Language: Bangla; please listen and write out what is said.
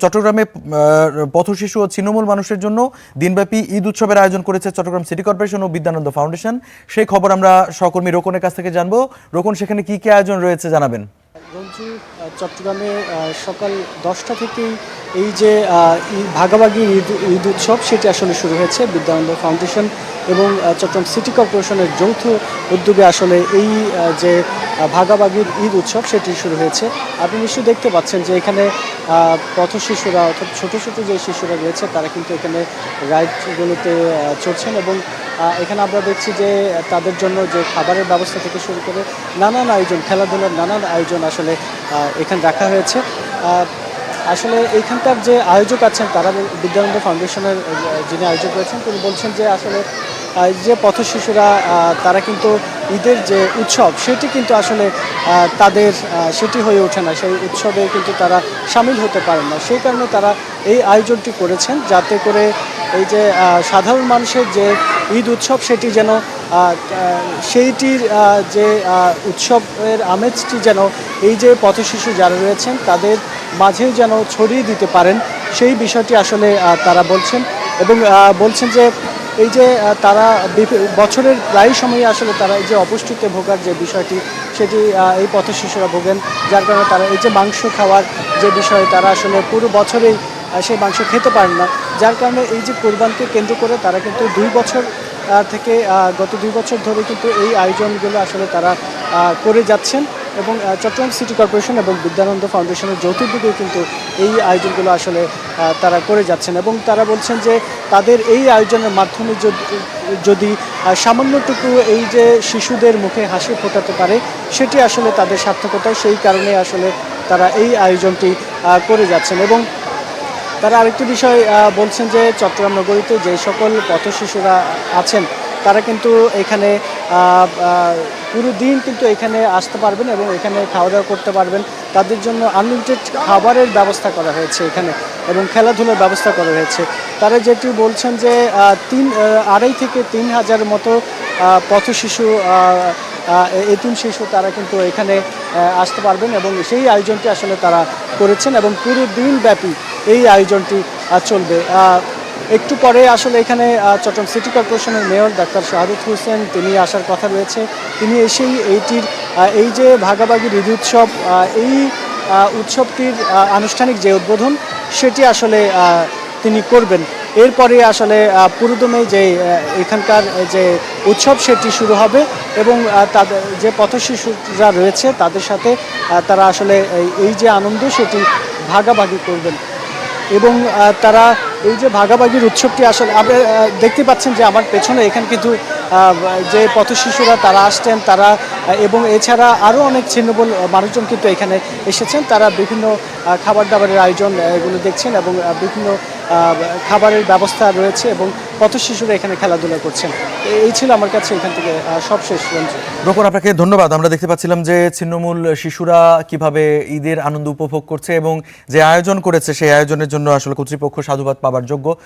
চট্টগ্রামে পথশিশু ও ছিন্নমূল মানুষের জন্য দিনব্যাপী ঈদ উৎসবের আয়োজন করেছে চট্টগ্রাম সিটি কর্পোরেশন ও বিদ্যানন্দ ফাউন্ডেশন। সেই খবর আমরা সহকর্মী রোকনের কাছ থেকে জানবো। রোকন, সেখানে কি কি আয়োজন রয়েছে জানাবেন। রঞ্জু, চট্টগ্রামে সকাল 10টা থেকেই এই যে ভাগাভাগি ঈদ উৎসব সেটি আসলে শুরু হয়েছে। বিদ্যানন্দ ফাউন্ডেশন এবং চট্টগ্রাম সিটি কর্পোরেশনের যৌথ উদ্যোগে আসলে এই যে ভাগাভাগির ঈদ উৎসব সেটি শুরু হয়েছে। আপনি নিশ্চয়ই দেখতে পাচ্ছেন যে এখানে পথ শিশুরা অর্থাৎ ছোটো ছোটো যে শিশুরা রয়েছে তারা কিন্তু এখানে রাইডগুলোতে চড়ছেন এবং এখানে আমরা দেখছি যে তাদের জন্য যে খাবারের ব্যবস্থা থেকে শুরু করে নানান আয়োজন, খেলাধুলার নানান আয়োজন আসলে এখানে রাখা হয়েছে। আসলে এইখানকার যে আয়োজক আছেন তারা বিদ্যানন্দ ফাউন্ডেশনের যিনি আয়োজক রয়েছেন তিনি বলছেন যে আসলে যে পথ শিশুরা তারা কিন্তু ঈদের যে উৎসব সেটি কিন্তু আসলে তাদের সেটি হয়ে ওঠে না, সেই উৎসবে কিন্তু তারা সামিল হতে পারেন না। সেই কারণে তারা এই আয়োজনটি করেছেন যাতে করে এই যে সাধারণ মানুষের যে ঈদ উৎসব সেটি যেন সেইটির যে উৎসবের আমেজটি যেন এই যে পথশিশু যারা রয়েছেন তাদের মাঝেও যেন ছড়িয়ে দিতে পারেন, সেই বিষয়টি আসলে তারা বলছেন। এবং বলছেন যে এই যে তারা বছরের প্রায় সময়ই আসলে তারা এই যে অপুষ্টিতে ভোগার যে বিষয়টি সেটি এই পথশিশুরা ভোগেন, যার কারণে তারা এই যে মাংস খাওয়ার যে বিষয় তারা আসলে পুরো বছরেই সেই মাংস খেতে পারেন না, যার কারণে এই যে কোরবানকে কেন্দ্র করে তারা কিন্তু 2 বছর থেকে গত 2 বছর ধরে কিন্তু এই আয়োজনগুলো আসলে তারা করে যাচ্ছেন। এবং চট্টগ্রাম সিটি কর্পোরেশন এবং বিদ্যানন্দ ফাউন্ডেশনের যৌথ উদ্যোগে কিন্তু এই আয়োজনগুলো আসলে তারা করে যাচ্ছেন এবং তারা বলছেন যে তাদের এই আয়োজনের মাধ্যমে যদি সামান্যটুকু এই যে শিশুদের মুখে হাসি ফোটাতে পারে সেটি আসলে তাদের সার্থকতা, সেই কারণে আসলে তারা এই আয়োজনটি করে যাচ্ছেন। এবং তারা আরেকটি বিষয় বলছেন যে চট্টগ্রাম নগরীতে যে সকল পথ শিশুরা আছেন তারা কিন্তু এখানে পুরো দিন কিন্তু এখানে আসতে পারবেন এবং এখানে খাওয়া দাওয়া করতে পারবেন। তাদের জন্য আনলিমিটেড খাবারের ব্যবস্থা করা হয়েছে এখানে এবং খেলাধুলার ব্যবস্থা করা হয়েছে। তারা যেটি বলছেন যে 2.5 থেকে 3,000 মতো পথ শিশু এতিম শিশু তারা কিন্তু এখানে আসতে পারবেন এবং সেই আয়োজনটি আসলে তারা করেছেন এবং পুরো দিনব্যাপী এই আয়োজনটি চলবে। একটু পরে আসলে এখানে চট্টগ্রাম সিটি কর্পোরেশনের মেয়র ডাক্তার শাহাদত হোসেন তিনি আসার কথা রয়েছে। তিনি এসেই এইটির এই যে ভাগাভাগির ঈদ উৎসব এই উৎসবটির আনুষ্ঠানিক যে উদ্বোধন সেটি আসলে তিনি করবেন। এরপরে আসলে পুরোদমে যে এখানকার যে উৎসব সেটি শুরু হবে এবং তাদের যে পথশিশুরা রয়েছে তাদের সাথে তারা আসলে এই যে আনন্দ সেটি ভাগাভাগি করবেন এবং তারা এই যে ভাগাভাগির উৎসবটি আসলে আপনি দেখতে পাচ্ছেন যে আমার পেছনে এখানে কিন্তু যে পথশিশুরা তারা আসছেন তারা এবং এছাড়া আরও অনেক ছিন্নমূল মানুষজন কিন্তু এখানে এসেছেন। তারা বিভিন্ন খাবার দাবারের আয়োজন এগুলো দেখছেন এবং বিভিন্ন খাবারের ব্যবস্থা রয়েছে এবং পথশিশুরা এখানে খেলাধুলা করছেন। এই ছিল আমার কাছে এখান থেকে সবশেষ। রোকন, আপনাকে ধন্যবাদ। আমরা দেখতে পাচ্ছিলাম যে ছিন্নমূল শিশুরা কিভাবে ঈদের আনন্দ উপভোগ করছে এবং যে আয়োজন করেছে সেই আয়োজনের জন্য আসলে কর্তৃপক্ষ সাধুবাদ পাবার যোগ্য।